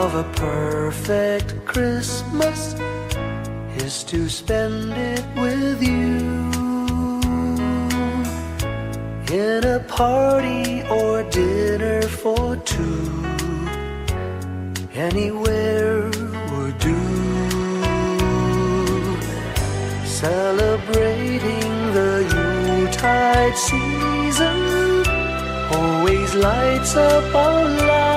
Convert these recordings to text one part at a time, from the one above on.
of a perfect Christmas is to spend it with you, in a party or dinner for two. Anywhere would do. Celebrating the Yuletide season always lights up our lives.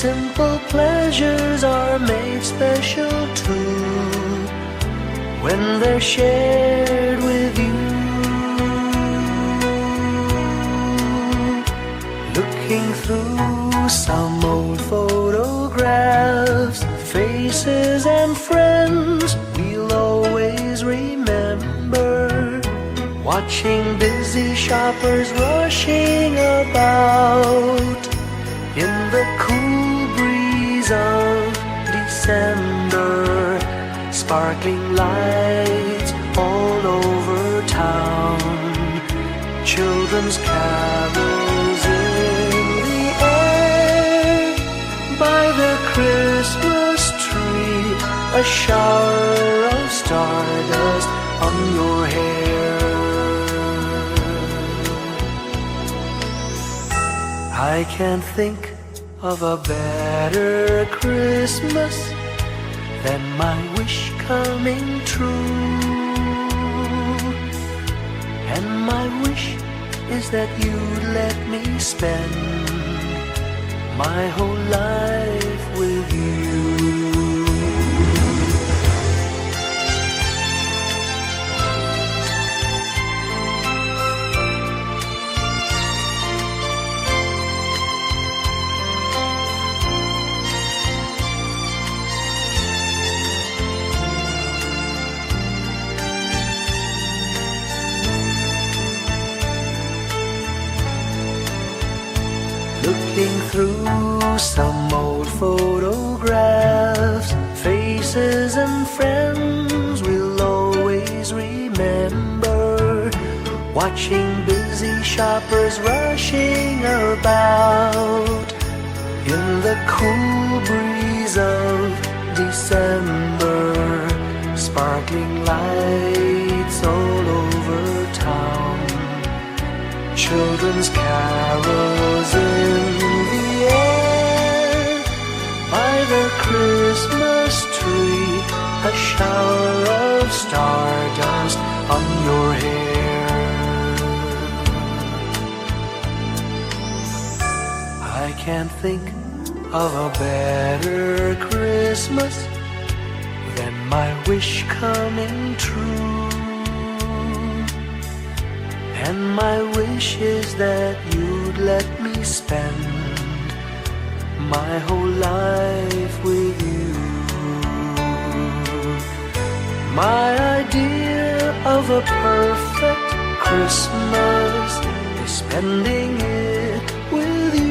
Simple pleasures are made special too when they're shared with you. Looking through some old photographs, faces and friends we'll always remember. Watching busy shoppers rushing about in the cool breeze of December. Sparkling lights all over town, children's carols in the air. By the Christmas tree, a shower of stardust on your hair. I can't think of a better Christmas than my wish coming true. And my wish is that you'd let me spend my whole life with you. Looking through some old photographs, faces and friends we'll always remember. Watching busy shoppers rushing about in the cool breeze of December. Sparkling lights all over town, children's carols in the air. By the Christmas tree, a shower of stardust on your hair. I can't think of a better Christmas than my wish coming true. And my wish is that you'd let me spend my whole life with you. My idea of a perfect Christmas is spending it with you.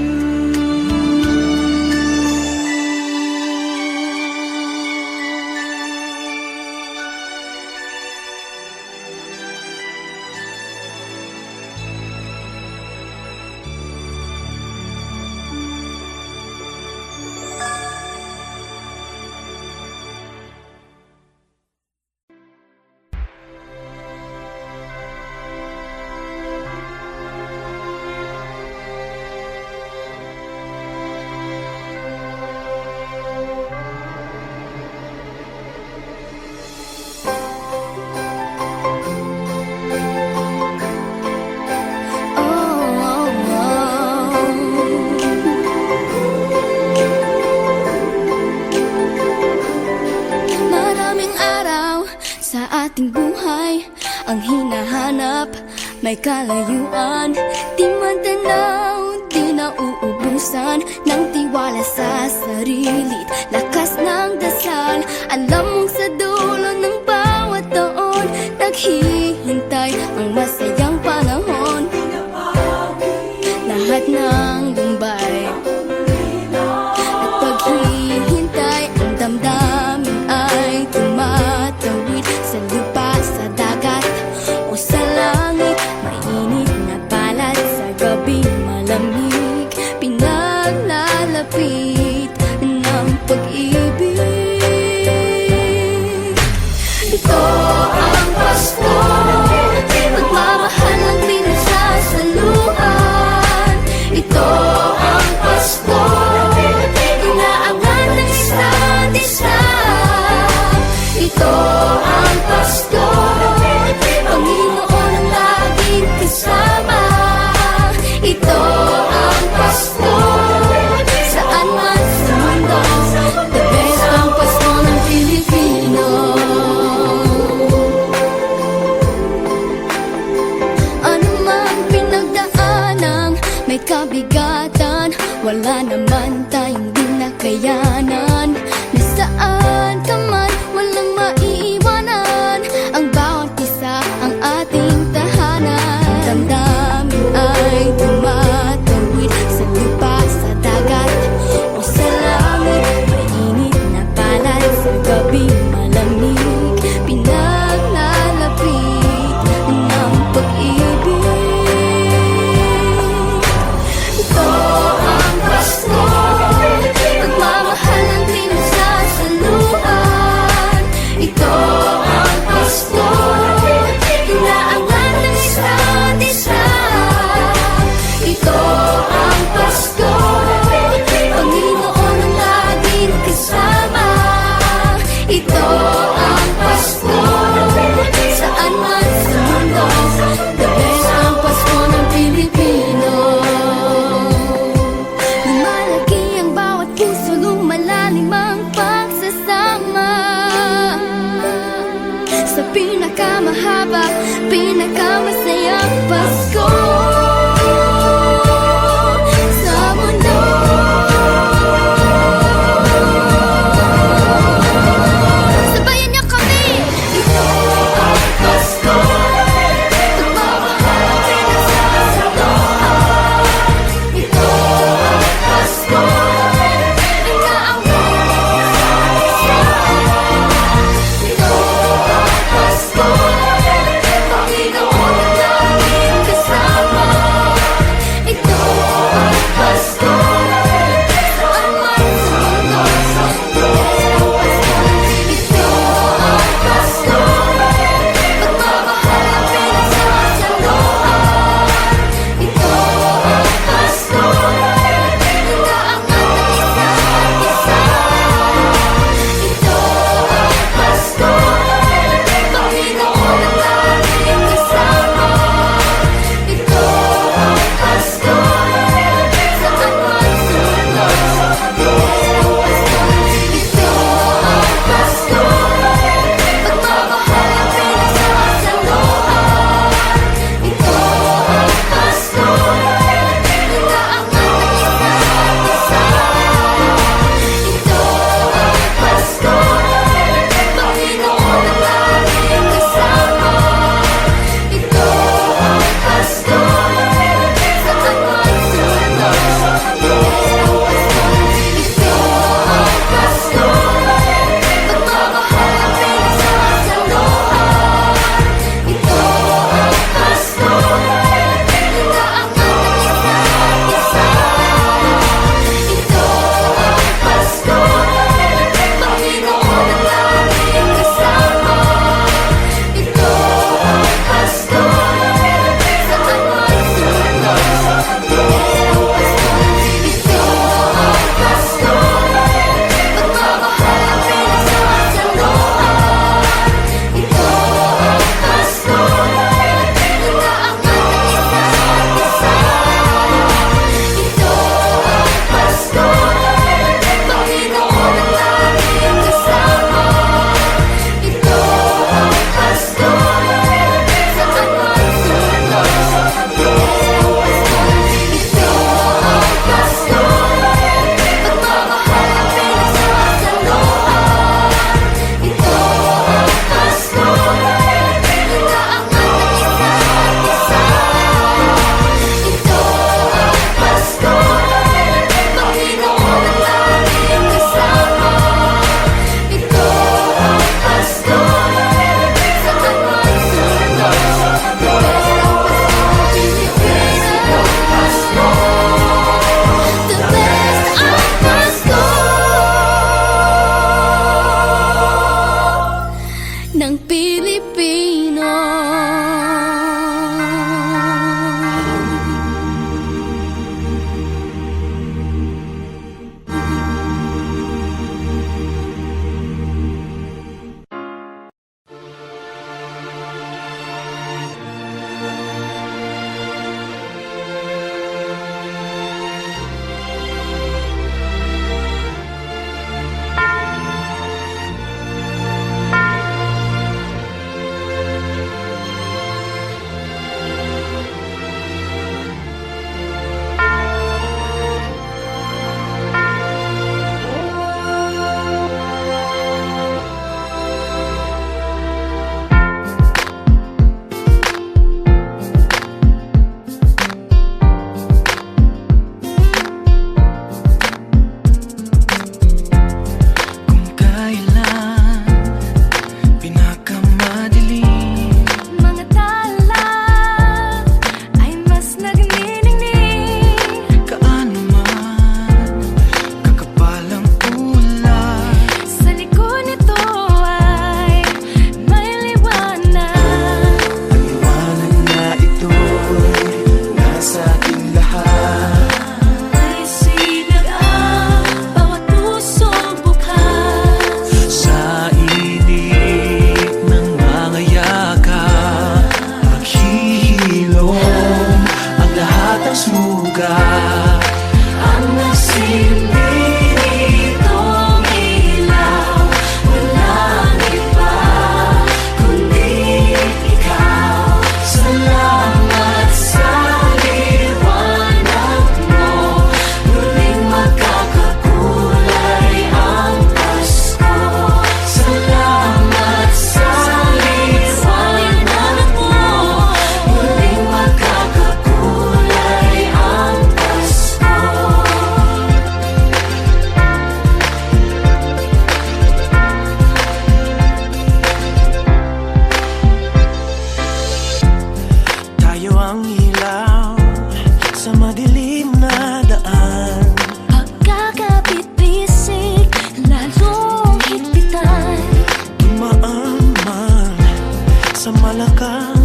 ating buhay ang hinahanap, may kalayuan, di matanaw, di nauubusan ng tiwala sa sarili't lakas ng dasal. Alam mong sa dulo ng bawat taon, naghihintay ang masayang panahon. Lahat ng lumbay at paghihintay, ang damdamin ay tumatawid sa lupa, sa dagat o sa langit. Mainit na balat sa gabing malamig, pinaglalagay may kabigatan, wala naman tayong di nakayanan. Nasaan ka man, walang maiiwanan, ang bawat isa ang ating tahanan. Damdamin ay tumatawid sa lupa, sa dagat o sa langit. Mainit na palad sa gabi malamig, pinaglalapit ng pag-ibig. Ito ang Pasko, pagmamahal ng pinagsasaluhan. Ito ang Pasko, inaangan ng isa't isa. Ito ang Pasko, Panginoon ang laging kasama. Ito ang Pasko, saan man sa mundo, the best ang Pasko ng Pilipino. Lumalaki ang bawat puso, lumalalim ang pagsasama. Sa pinakamahaba, pinakamasayang Pasko sa mundo. Sabayan niyo kami! Ito ang Pasko, pagmamahal ang pinagsasaluhan. Ito ang Pasko, inaangat ng isa't isa. Ito ang Pasko, Panginoon ang laging kasama.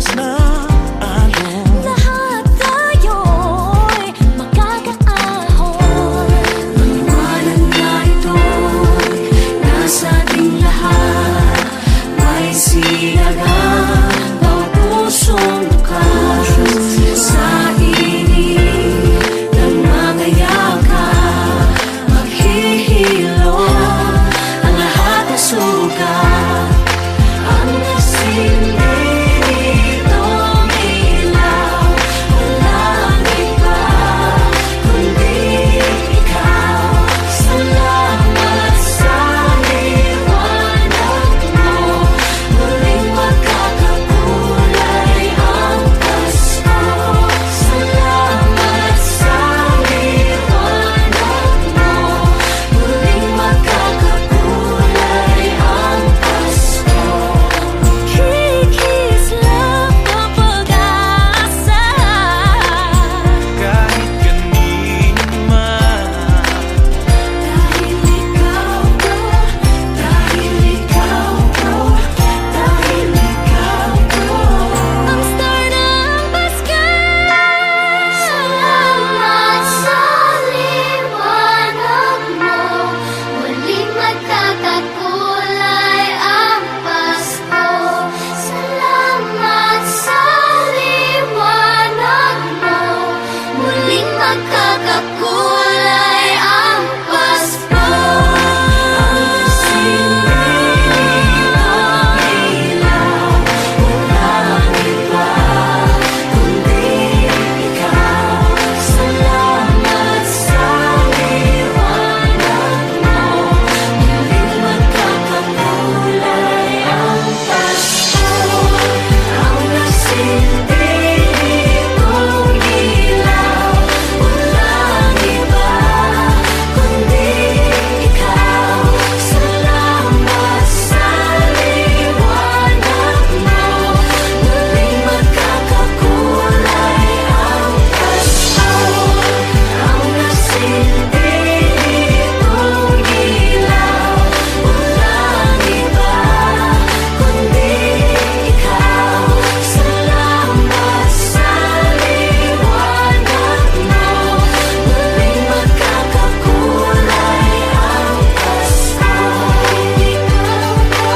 oras na alon. Lahat tayo'y makakaahon. Paliwanag na ito'y nasa ating lahat. May sinagang bawat pusong bukas. Sa init ng mga yakap, maghihilom ang lahat ng sugat. Ang nagsindi nitong ilaw, walang iba kundi ikaw. Salamat sa liwanag mo, muling magkakakulay ang Pasko. Salamat sa liwanag mo, muling magkakakulay ang Pasko. Kikislap ang pag-asa. Kahit kanino man, dahil ikaw ko, dahil ikaw ko, dahil ikaw ko. Ang star ng Pasko. Salamat sa liwanag mo, muling magkakakulay ang Pasko. Salamat sa liwanag mo, muling magkakakulay ang Pasko. Salamat sa liwanag mo, muling magkakakulay ang Pasko. Ang nagsindi nitong ilaw, walang iba kundi ikaw. Salamat sa liwanag mo, muling magkakakulay ang Pasko. Ang nagsindi nitong ilaw, walang iba kundi ikaw. Salamat sa liwanag mo, muling magkakakulay ang Pasko. Dahil ikaw ko,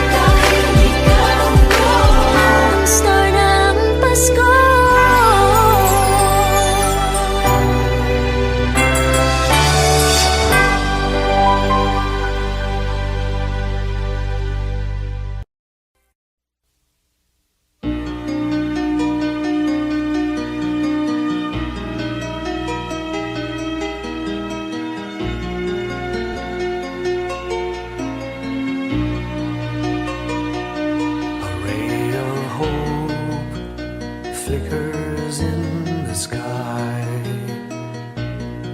dahil ikaw ko. Ang star ng Pasko. A ray of hope flickers in the sky.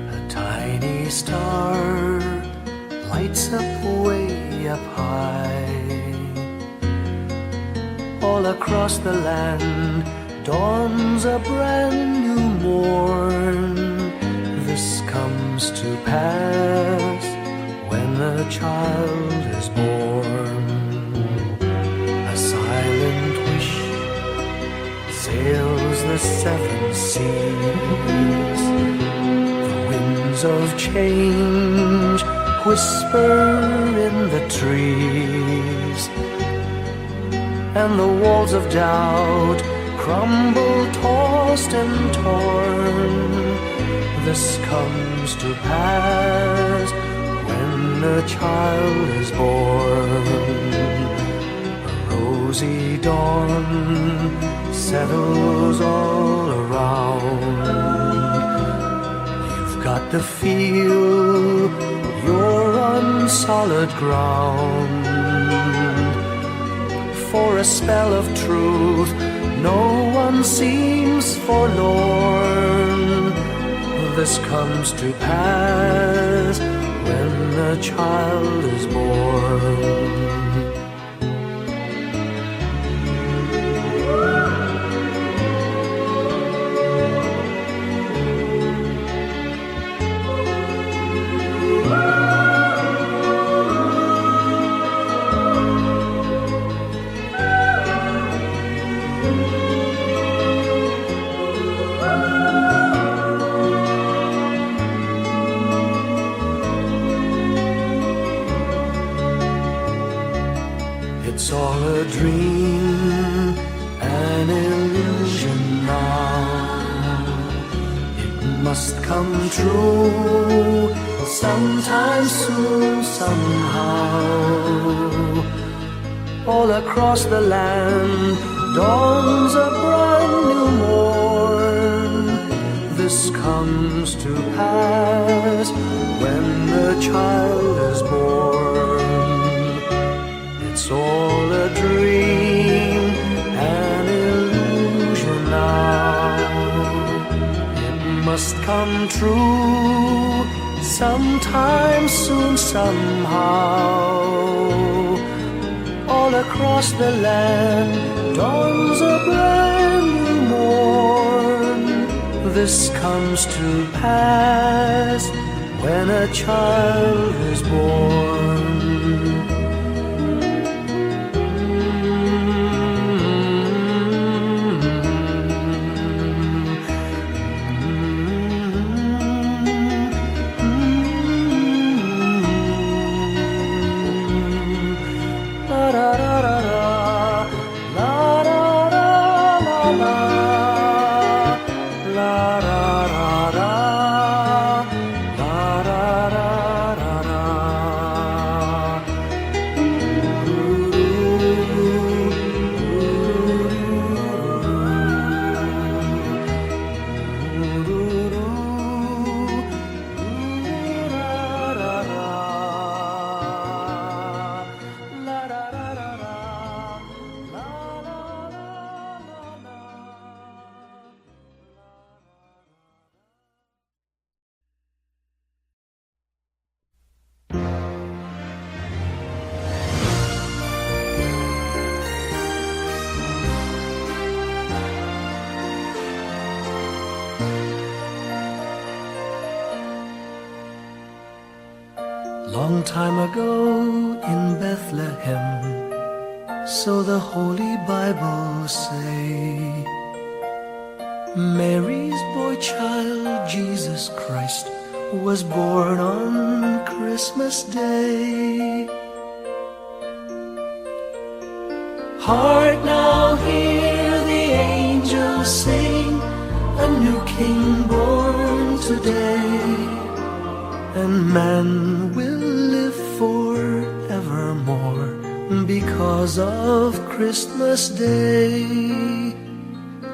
A tiny star lights up way up high. All across the land dawns a brand new morn. This comes to pass when a child is born. A silent wish sails the seven seas. The winds of change whisper in the trees, and the walls of doubt crumble, tossed and torn. This comes to pass when a child is born. A rosy dawn settles all around. You've got to feel you're on solid ground. For a spell of truth, no one seems forlorn. This comes to pass when a child is born. It's all a dream, an illusion now. It must come true sometime soon, somehow. All across the land dawns a brand new morn. This comes to pass when the child is born. It's all a dream, an illusion now. It must come true sometime soon, somehow. All across the land dawns a brand new morn. This comes to pass when a child is born. Long time ago in Bethlehem, so the Holy Bible say, Mary's boy child, Jesus Christ, was born on Christmas Day. Hark now, hear the angels sing, a new King born today, and man will live forevermore because of Christmas Day.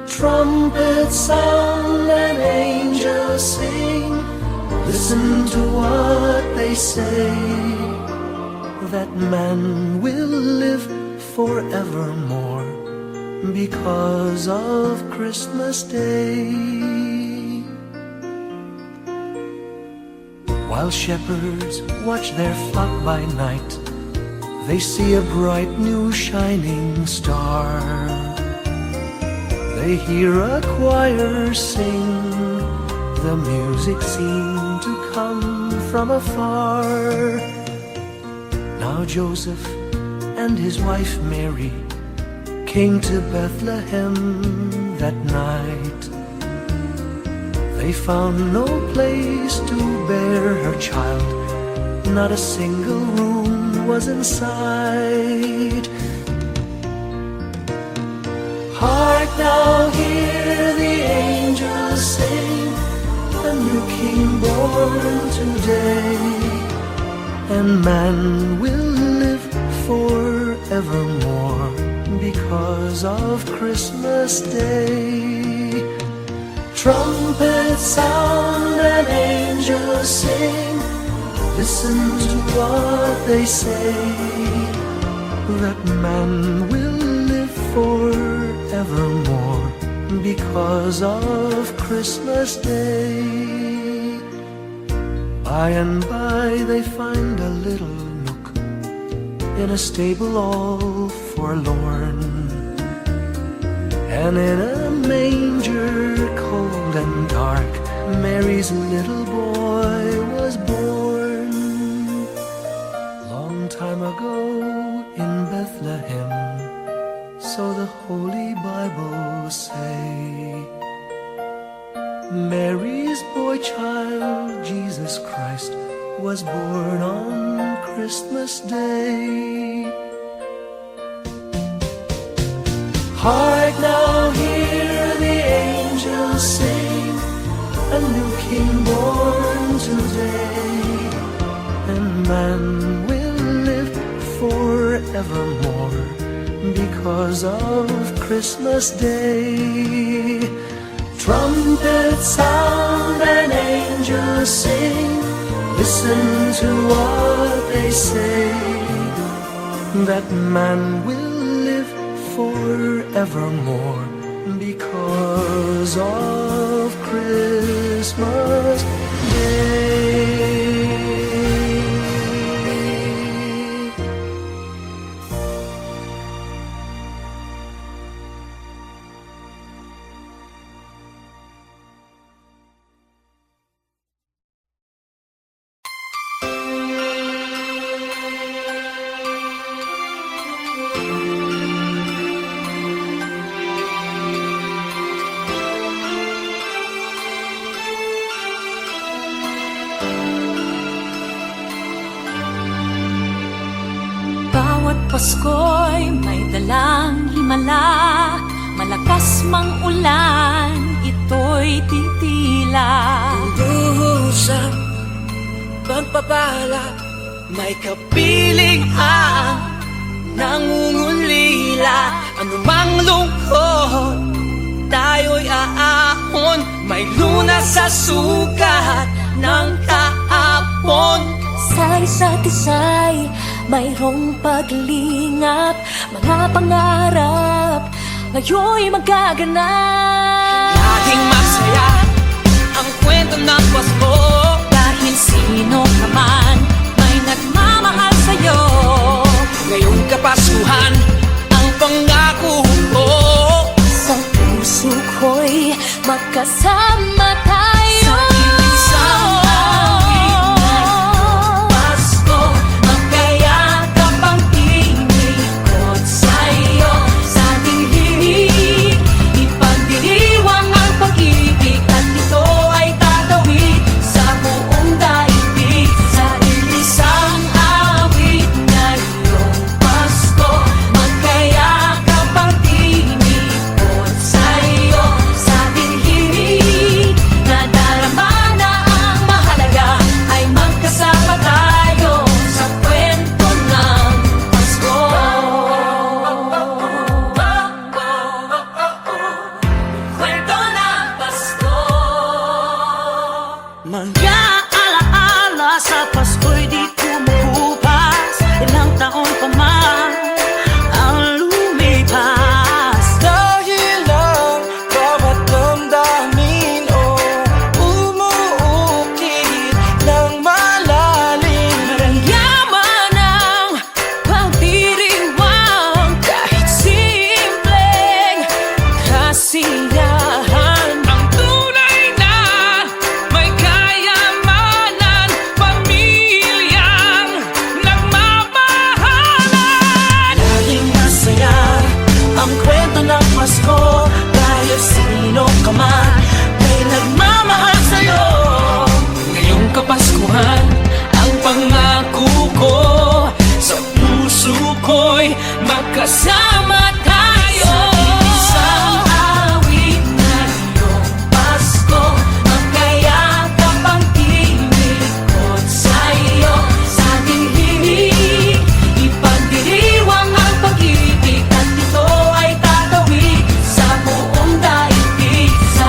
Trumpets sound and angels sing, listen to what they say, that man will live forevermore because of Christmas Day. While shepherds watch their flock by night, they see a bright new shining star. They hear a choir sing, the music seemed to come from afar. Now Joseph and his wife Mary came to Bethlehem that night. They found no place to bear her child, not a single room was in sight. Hark now, hear the angels sing, a new King born today, and man will live forevermore because of Christmas Day. Trumpets sound and angels sing, listen to what they say, that man will live forevermore because of Christmas Day. By and by they find a little nook in a stable all forlorn, and in a manger cold and dark, Mary's little boy was born. Long time ago in Bethlehem, so the Holy Bible say, Mary's boy child, Jesus Christ, was born on Christmas Day. Hark now, hear the angels sing, a new king born today, and man will live forevermore because of Christmas Day. Trumpets sound and angels sing, listen to what they say, that man will live forevermore because of Christmas Day. Bawat Pasko'y may dalang himala, malakas mang ulan, ito'y titila. Duhusap, pagpapala, may kapiling ang nangungulila. Anumang lungkot, tayo'y aahon, may lunas sa sugat ng kahapon. Sa isa't isa'y mayroong paglingap, mga pangarap ngayon'y magaganap. Laging masaya ang kwento ng Pasko, Dahil sino ka man may nagmamahal sa'yo. ngayong Kapaskuhan ang pangako ko. Sa puso ko'y magkasama tayo. Sa isang Pasko, magkayakap ang tinikot sa'yo. Sa ating himig, ipagdiriwang ang pag-ibig, at ito ay tatawid sa buong daigdig. Sa isang awit ngayong Pasko, magkayakap ang tinikot sa'yo. Sa ating himig, nadarama na ang mahalaga, ay magkasama tayo sa kwento ng Pasko. Kwento ng Pasko. Mga alaala sa Pasko'y di kumukupas, ilang taon pa man ang lumipas. Dahil ang bawat damdamin umuukit ng malalim. Yaman ang pagdiriwang, kahit simpleng kasiyahan. Ang tunay na may kayamanan, pamilyang nagmamahalan. Laging masaya ang kwento ng Pasko, kahit sino ka man may nagmamahal sa'yo. Ngayong Kapaskuhan ang pangako ko, sa puso ko'y magkasama tayo. Isang awit ngayong Pasko, magkayakap ang tinikot sa'yo. Sa ating himig, ipagdiriwang ang pag-ibig, at ito ay tatawid sa buong daigdig. Sa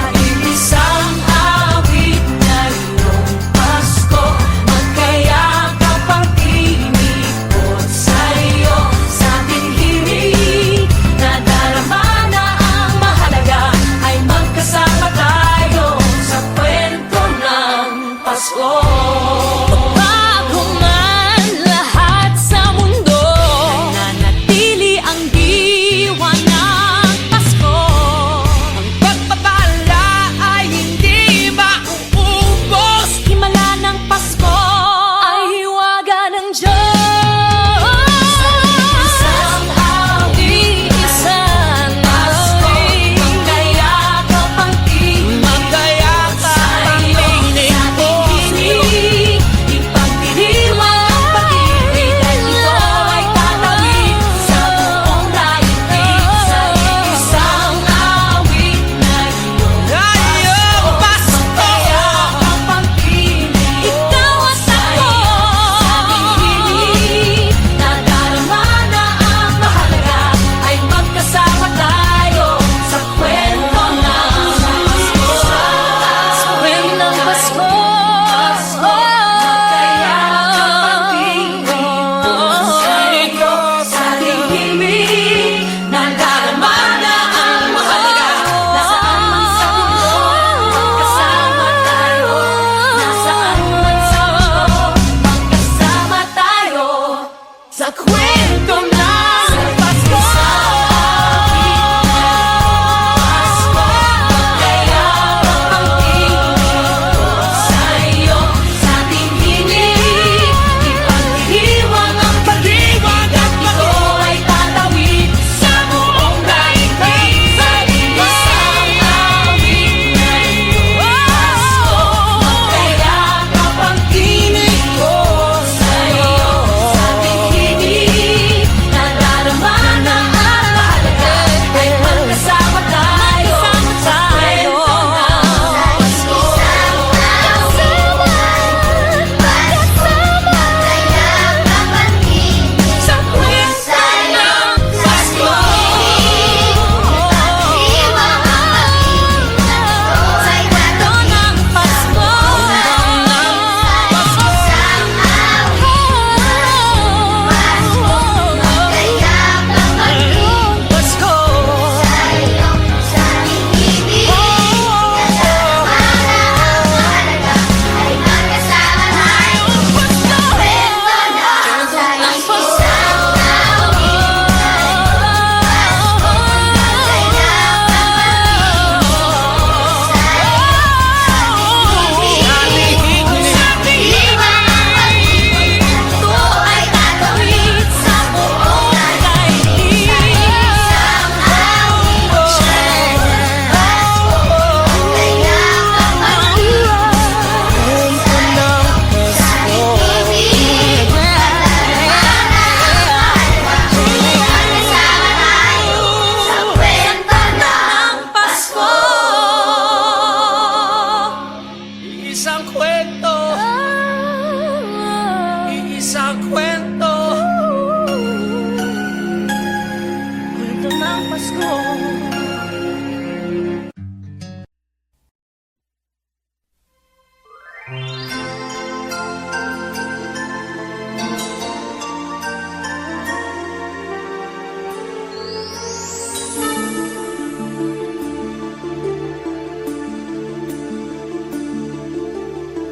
ng Pasko.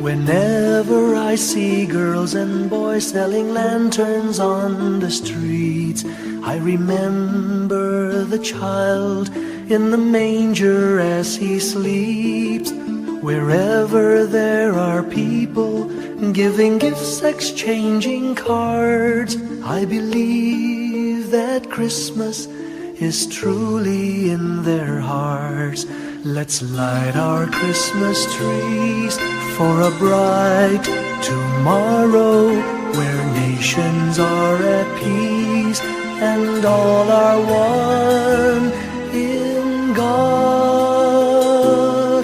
Whenever I see girls and boys selling lanterns on the streets, I remember the child in the manger as he sleeps. Wherever there are people giving gifts, exchanging cards, I believe that Christmas is truly in their hearts. Let's light our Christmas trees for a bright tomorrow, where nations are at peace and all are one in God.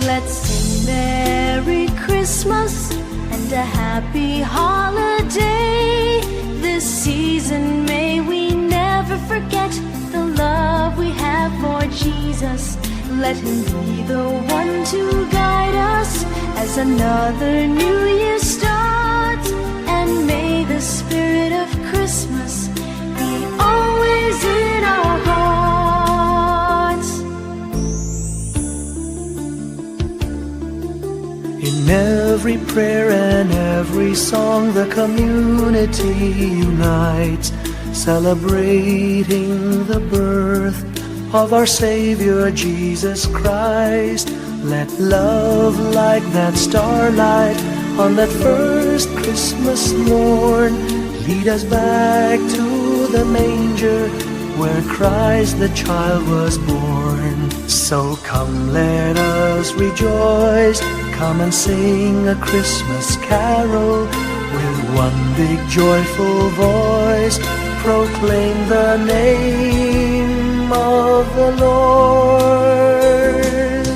Let's sing Merry Christmas and a Happy Holiday. This season may we never forget the love we have for Jesus. Let Him be the one to guide us as another new year starts. And may the spirit of Christmas be always in our hearts. In every prayer and every song, the community unites, celebrating the birth of our Savior Jesus Christ. Let love like that starlight on that first Christmas morn lead us back to the manger where Christ the child was born. So come, let us rejoice, come and sing a Christmas carol with one big joyful voice, proclaim the name of the Lord.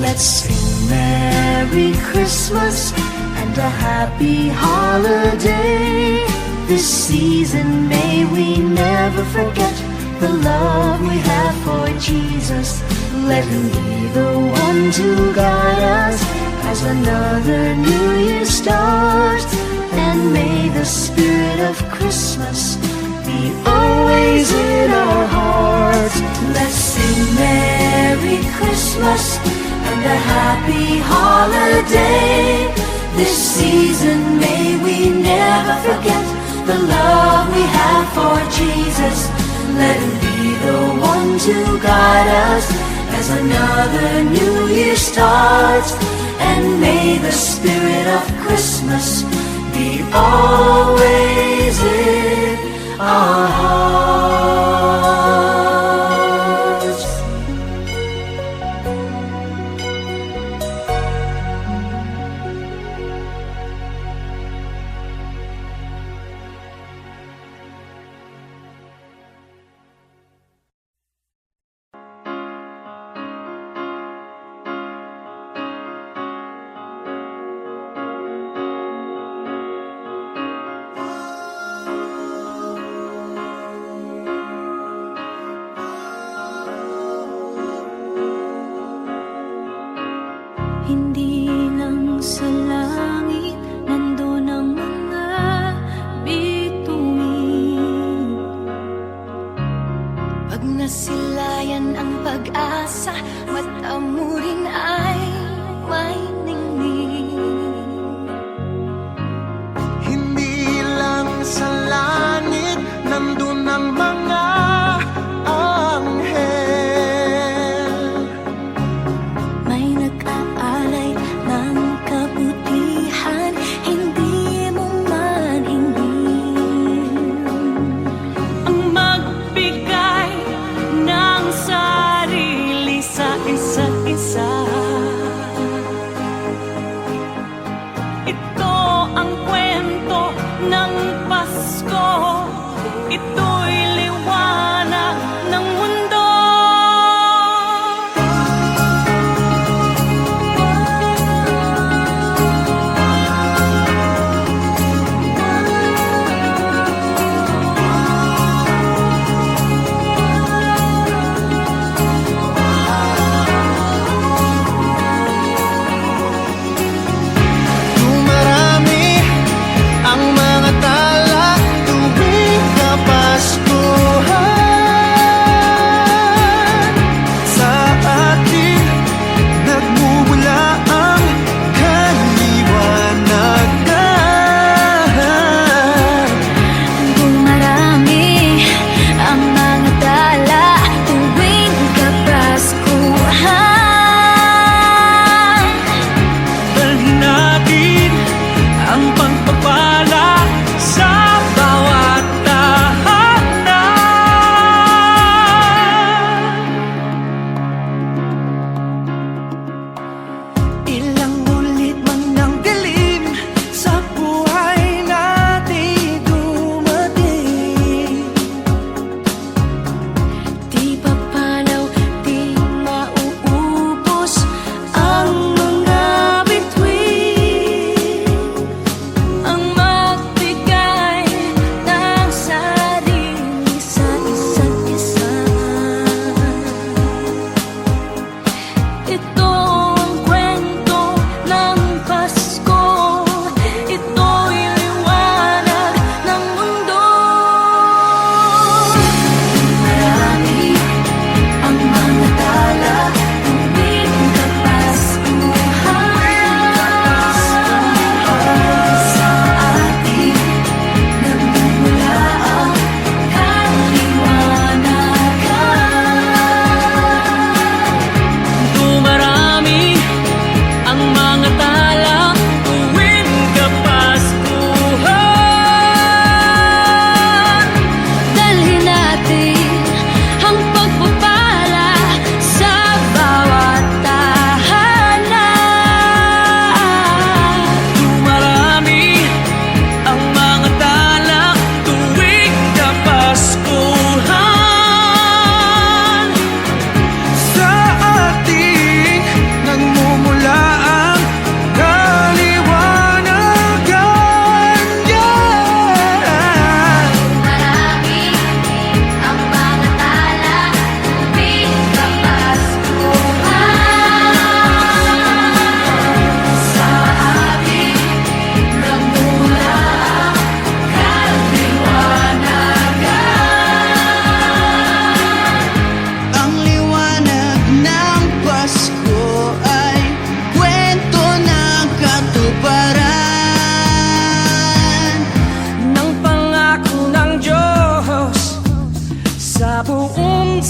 Let's sing Merry Christmas and a Happy Holiday. This season may we never forget the love we have for Jesus. Let Him be the one to guide us as another new year starts. And may the spirit of Christmas be always in our hearts. Let's sing Merry Christmas and a Happy Holiday. This season may we never forget the love we have for Jesus. Let Him be the one to guide us as another new year starts. And may the spirit of Christmas be always in our hearts. Hindi lang sa langit nandun ang mga bituin. Pag nasilayan ang pag-asa, mata mo rin ay may ningning. Hindi lang sa langit nandun ang mga anghel. May nag-aalay ng kabutihan, hindi mo man hingin. Ang magbigay ng sarili sa isa't isa. Ito ang kwento ng Pasko. Ito'y liwanag ng mundo.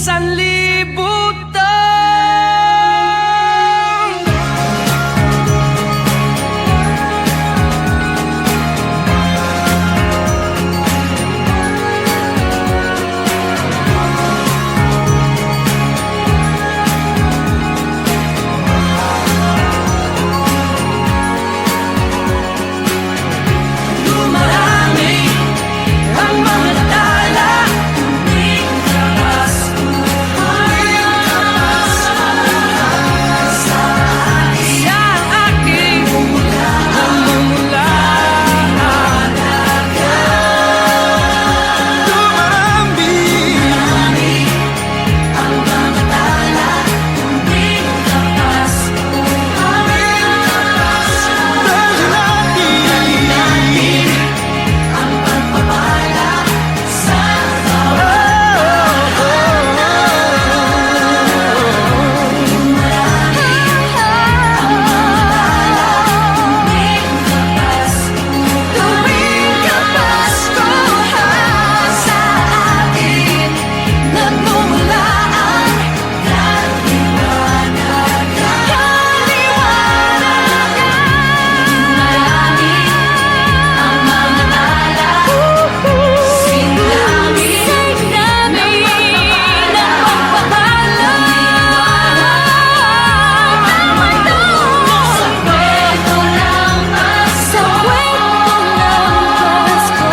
sanlibutan. Dumarami ang mga tala, tuwing sa aking namumula. Dumarami ang mga tala, tuwing dahil natin ang pagpapala sa tuwing kapasko sa atin nagmumula ang marami ang mga tala, sing namin ang pagpapala ang mundo sa kwento ng Pasko.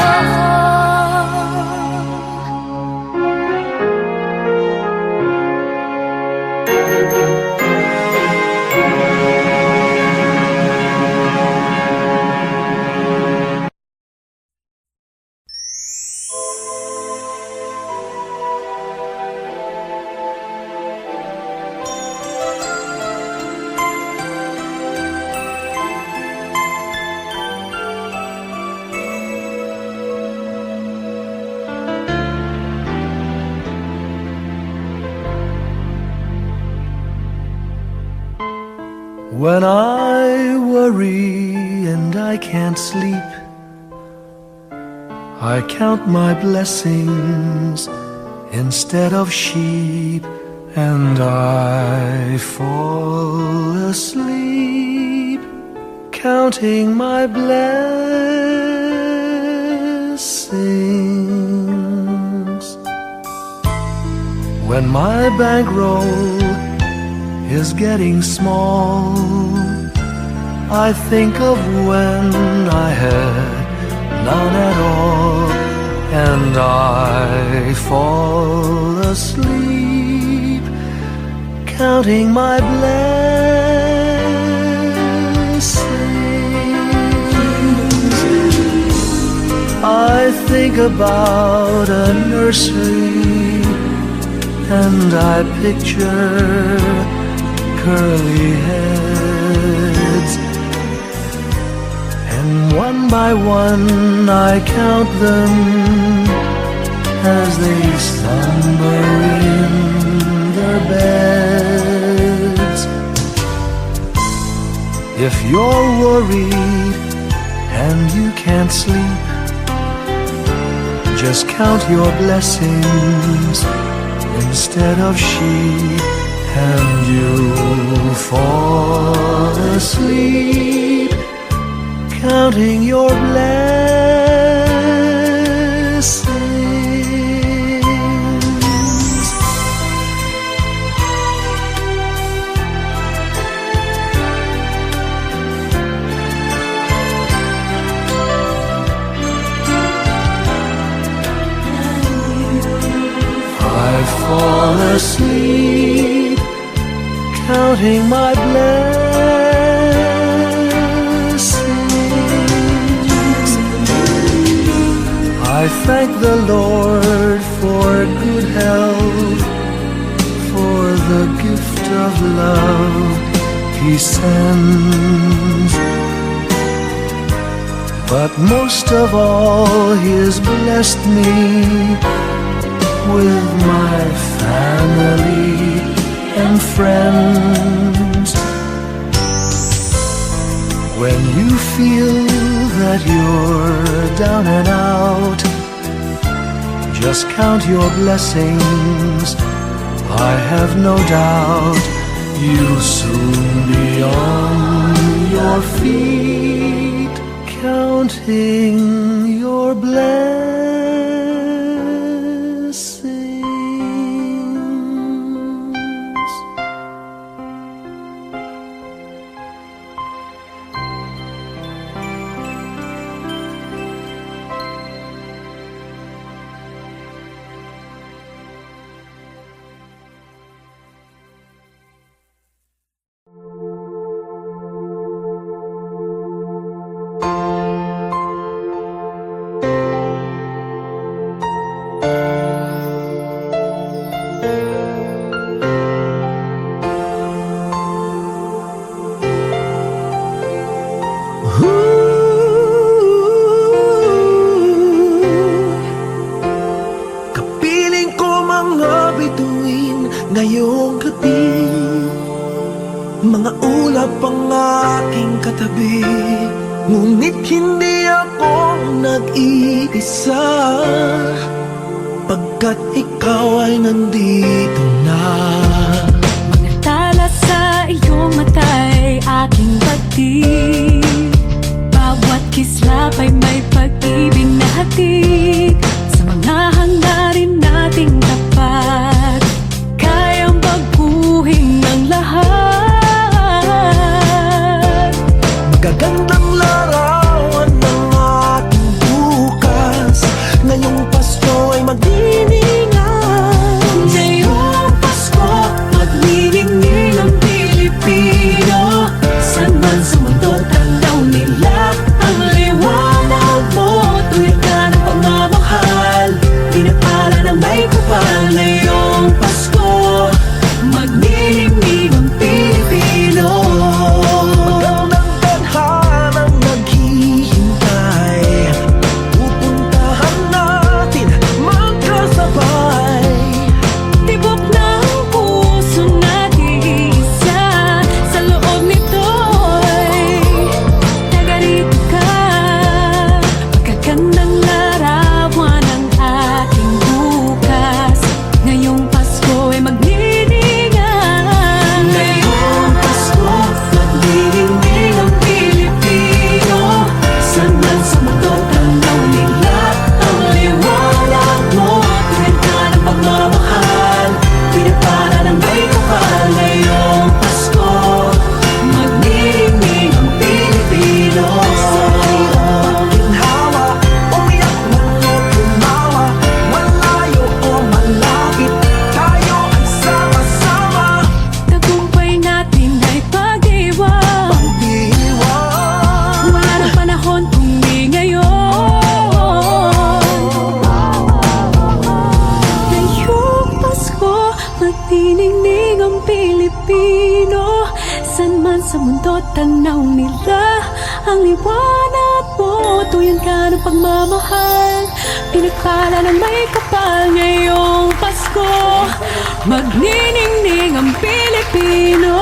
When I worry and I can't sleep, I count my blessings instead of sheep, and I fall asleep counting my blessings. When my bankroll is getting small, I think of when I had none at all, and I fall asleep counting my blessings. I think about a nursery, and I picture curly heads, and one by one I count them as they slumber in their beds. If you're worried and you can't sleep, just count your blessings instead of sheep, and you'll fall asleep counting your blessings. I fall asleep counting my blessings. I thank the Lord for good health, for the gift of love He sends. But most of all, He has blessed me with my family and friends. When you feel that you're down and out, just count your blessings I have no doubt you'll soon be on your feet, counting your blessings. Kapiling ko mga bituin ngayong gabi, mga ulap ang aking katabi, ngunit hindi ako nag-iisa, pagkat ikaw ay nandito na. Mga tala sa iyong mata'y aking batid, bawat kislap ay may pag-ibig na hatid. Sa mga hangarin nating tapat, kayang baguhin ng lahat. Magagandang larawan ng ating bukas, ngayong Pasko ay magdiningan. Ngayong Pasko, magniningning ang Pilipino. Saan man sa mundo, tanaw nila ang liwanag mo. Tuwid ka ng pagmamahal, pinapala ng may kapal. Ngayong Pasko, magniningning ang Pilipino. Magandang tadhanang naghihintay, pupuntahan natin magkasabay. Tibok ng puso nag-iisa, sa loob nito'y taga-rito ka. Magagandang larawan ng ating bukas, ngayong Pasko ay magniningan. Ngayong Pasko, magniningning ang Pilipino. Saan man sa mundo, tanaw nila ang liwanag mo. Tuwid ka ng pagmamahal, pinapala ng may kapal. Ngayong Pasko, magniningning ang Pilipino. Ginhawa, umiyak man o tumawa, malayo o malapit, tayo ay sama-sama. Tagumpay natin ay pag-iwan, Pag-iwan, wala nang panahon kung di ngayon. Ngayong Pasko, magniningning ang Pilipino. Saan man sa mundo, tanaw nila ang liwanag mo. Tuyan ka ng pagmamahal, pinagpala ng may kapal. Ngayong Pasko, magniningning ang Pilipino.